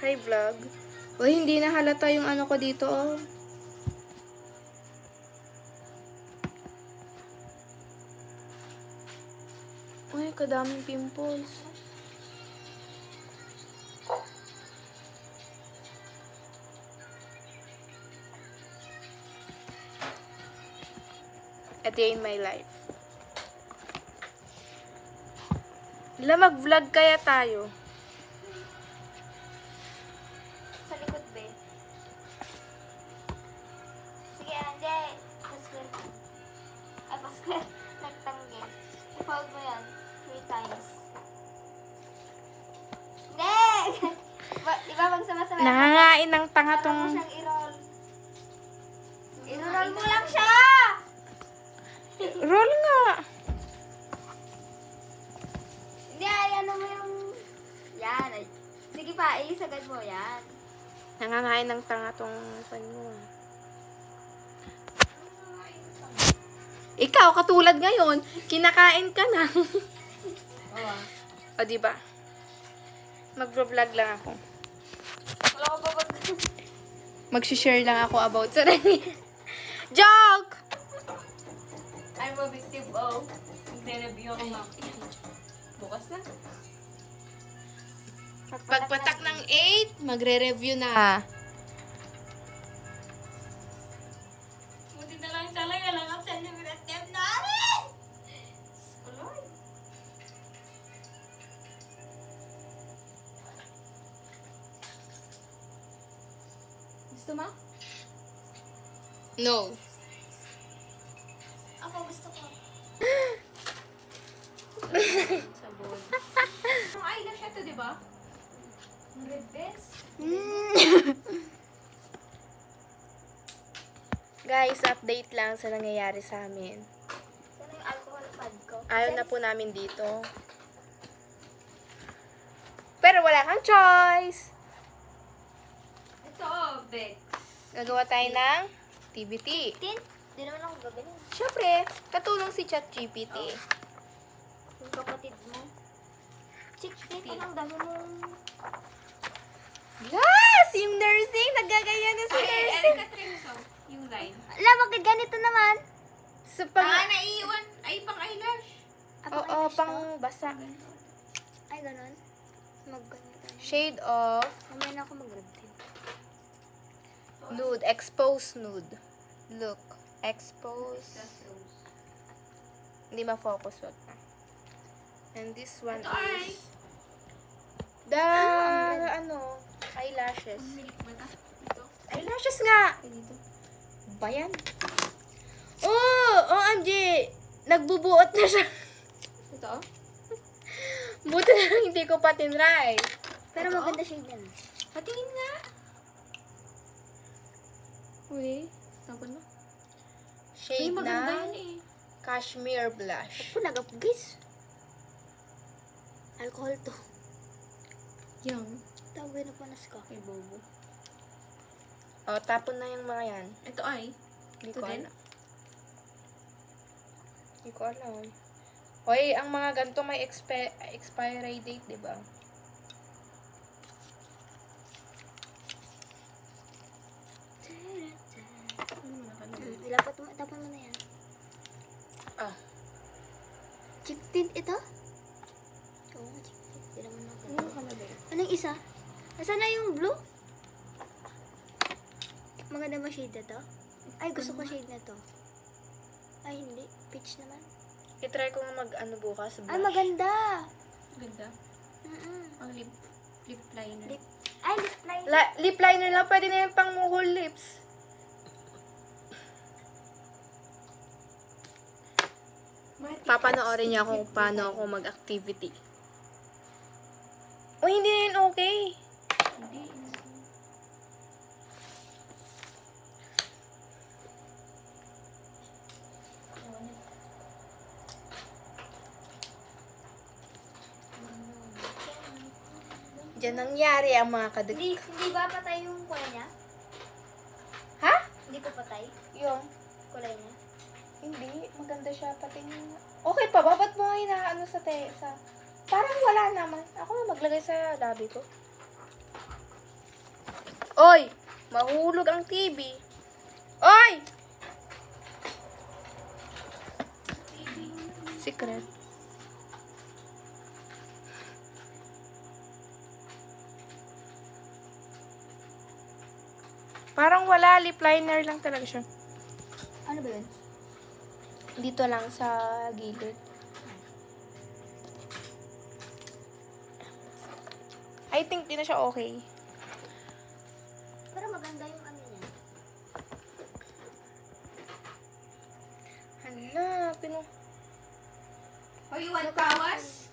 Hi, vlog. Uy, hindi na halata yung ano ko dito, oh. Uy, kadaming pimples. A day in my life. Hala, mag-vlog kaya tayo. Sa likod, be. Sige, hindi. Pa-square ka. Ay, pa-square. Rectangle. I-fold mo yan. 3 times. Hindi! Di ba magsama-sama? Nangangain ng tanga Sama mo tong... siyang i-roll. I-roll mo lang siya! Roll nga. Hindi, ay, ano mo yung... Yan. Ay. Sige pa, isagad mo yan. Nangangain ng tanga tong... Pan mo. Ikaw, katulad ngayon, kinakain ka na. Oo. O, diba? Mag-vlog lang ako. Wala ko pa ba? Mag-share lang ako about sa Joke! I'm a victim of. Nagre-review ako mga bukas na. Pagpatak ng 8, magre-review na. Buti na lang talaga lang ang celebrate namin! Lord. Gusto mo? No. Ako gusto ko. Sabon. Ang eyelash ito, di ba? Ang red best. Guys, update lang sa nangyayari sa amin. Saan yung alcohol pad ko? Ayaw na po namin dito. Pero wala kang choice. Ito, Bex. Gagawa tayo ng activity. Tin? Di naman ako gagaling. Siyempre, katulong si ChatGPT. Yung kapatid mo. Chick, anong dami mong... Yes! Yung nursing! Nagagaya na si nursing! Yung line. Ala, bakit ganito naman? Sa pag... naiiwan. Ay, pang eyelash. Oo, pang basa. Ay, ganun. Mag-ganito. Shade of Mamaya na ako mag-red tin. nude. Expose nude. Look. Expose. Hindi ma-focus. Wag na. And this one Ito ay. is the, eyelashes. Ito. Eyelashes nga! Dito. Ba yan? Oh! OMG! Nagbubuot na siya. Ito. Buti na lang hindi ko pa tinry. Pero Ito? maganda shade yan. Patingin nga. Uy. Tapos mo? Shade maganda na yan eh. cashmere blush. Ako nagapugis. Alcohol to. Yung. Tawagin na panas ka. Kay Bobo. Oh, tapon na yung mga yan. Ito ay. Hindi Ito ko din? alam. Hindi ko alam. Hoy, ang mga ganito may expiry date, di ba? Ilapat mo, tapon mo na yan. Ah. Chick tint ito? Oo, chick tint. Hindi naman ako. Anong isa? Nasaan na yung blue? Maganda ba shade na to? Ay, gusto ko shade na to. Ay, hindi. Peach naman. I-try ko nga mag-ano bukas. Blush. Ay, maganda. Ganda. Ang lip liner. Lip. Ay, lip liner. Lip liner lang. Pwede na yung pang whole lips. Papanoorin niya kung paano ako mag-activity. O, hindi na yun okay. Hindi. Diyan nangyari ang mga Hindi ba patay yung kulay niya? Ha? Hindi pa patay Yung. kulay niya? Hindi. Maganda siya. Pati okay pa ba? Ba't mo inaano sa... Parang wala naman. Ako na maglagay sa labi ko. Oy! Mahulog ang TV. Oy! Secret. Parang wala, lip liner lang talaga siya. Ano ba yun? Dito lang sa gilid. I think di na siya okay. Pero maganda yung ano niya. Hala, Hoy, what tawas?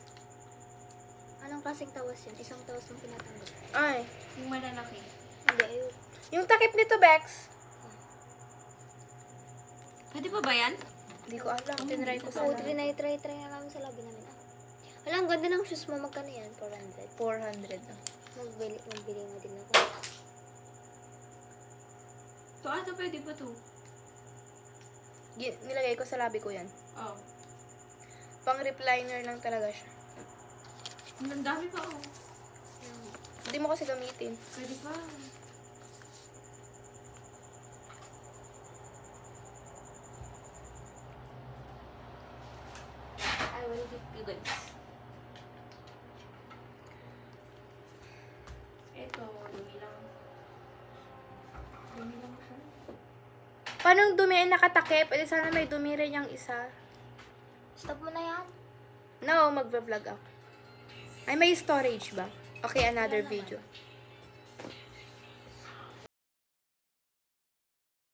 Anong klaseng tawas yun? Isang tawas lang pinatanggal. Ay, Yung malalaki. Hindi, ayun. yung takip nito, Bex. Pwede pa ba yan? Hindi ko alam, tinry ko Oo, sana. try na namin sa lobby namin. Wala, ang ganda ng shoes mo. Magkano yan? 400. 400 na. Magbili mo din ako. To ata pwede pa to. Nilagay ko sa labi ko yan. Oh. Pang lip liner lang talaga siya. Ang dami pa oh. Hindi mo kasi gamitin. Pwede pa. I will give you guys. Ito, dumi lang. Dumi lang siya. Paano yung dumi ay nakatakip? E sana may dumi rin yung isa. Stop mo na yan. No, magva-vlog ako. Ay, may storage ba? Okay, another video.